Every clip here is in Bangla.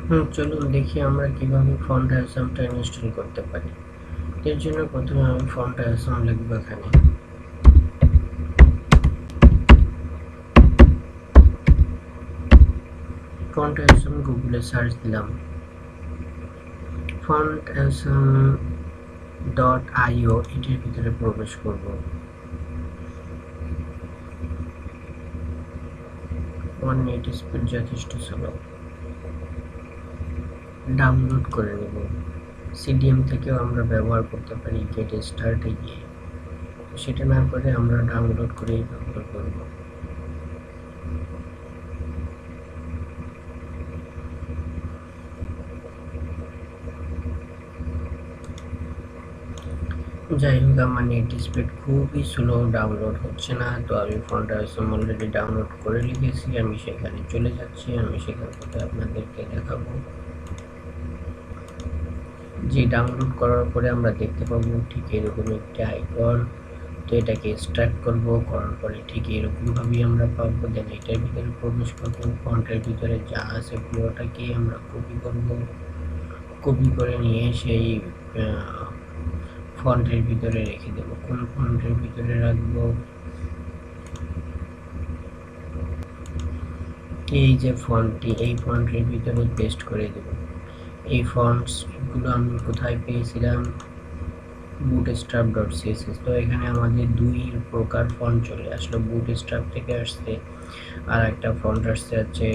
চলুন দেখি আমরা কিভাবে ফন্ট অ্যাসামটা ইনস্টল করতে পারি। এর জন্য প্রথমে আমি ফন্ট অ্যাসাম লিখব। এখানে ফন্ট অ্যাসাম গুগলে সার্চ দিলাম, ফন্ট অ্যাসাম .io এটির ভিতরে প্রবেশ করব। নেট স্পিড যথেষ্ট স্লো, ডাউনলোড করে নেব। সিডিএম থেকেও আমরা ব্যবহার করতে পারি গেট স্টার্টে গিয়ে, সেটা না করে আমরা ডাউনলোড করেই ব্যবহার করব। যাই হোক, আমার নেট স্পিড খুবই স্লো, ডাউনলোড হচ্ছে না। তো আমি ফন্ট অ্যাসাম অলরেডি ডাউনলোড করে লিখেছি, আমি সেখানে চলে যাচ্ছি। আমি সেখান থেকে আপনাদেরকে দেখাবো। যে ডাউনলোড করার পরে আমরা দেখতে পাবো ঠিক এরকম একটি আইকন। তো এটাকে এক্সট্রাক্ট করব, করার পরে ঠিক এরকমভাবেই আমরা পাবো। দেন এটার ভিতরে প্রবেশ করবো, ফন্টের ভিতরে যা আছে পুরোটাকে আমরা কপি করব। কপি করে নিয়ে সেই ফন্টের ভিতরে রেখে দেব। কোন ফন্টের ভিতরে রাখবো? এই যে ফন্টটি, এই ফন্টের ভিতরে পেস্ট করে দেব। এই ফন্টসগুলো আমি কোথায় পেয়েছিলাম? bootstrap.css। তো এখানে আমাদের দুই প্রকার ফন্ট চলে আসলো। bootstrap থেকে আসছে, আর একটা ফন্ট আসছে হচ্ছে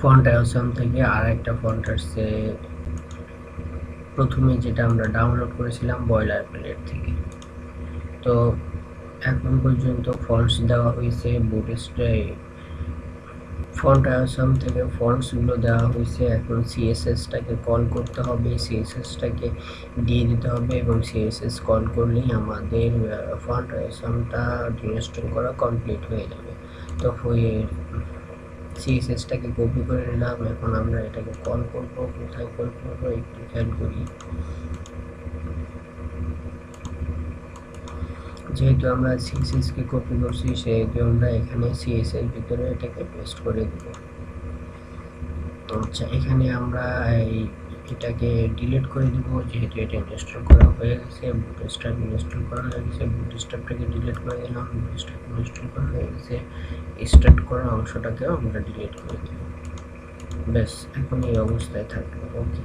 ফন্ট অ্যাসাম থেকে, আর একটা ফন্ট আসছে প্রথমে যেটা আমরা ডাউনলোড করেছিলাম বয়লার প্লেট থেকে। তো এখন পর্যন্ত ফন্টস দেওয়া হয়েছে ফন্ট অ্যাসাম থেকে ফন্টসগুলো দেওয়া হয়েছে। এখন সিএসএসটাকে কল করতে হবে, সিএসএসটাকে দিয়ে দিতে হবে, এবং সিএসএস কল করলেই আমাদের ফন্ট অ্যাসামটা ইনস্টল করা কমপ্লিট হয়ে যাবে। তো সিএসএসটাকে কপি করে নিলাম। এখন আমরা এটাকে কল করব। কোথায় কল করব একটু খেয়াল করি। যেহেতু আমরা সিএসএস কে কপি করছি, সেহেতু আমরা এখানে সিএসএস ভিতরে এটাকে পেস্ট করে দেব। আচ্ছা, এখানে আমরা এটাকে ডিলিট করে দেব, যেহেতু এটা ইনস্টল করা হয়ে গেছে। বুটস্ট্র্যাপ ইনস্টল করা হয়ে গেছে, বুটস্ট্র্যাপটাকে ডিলিট করে দিলাম। বুটস্ট্র্যাপ ইনস্টল করা হয়ে গেছে, স্টার্ট করা অংশটাকেও আমরা ডিলিট করে দেব। ব্যাস, এখন এই অবস্থায় থাকবে। ওকে।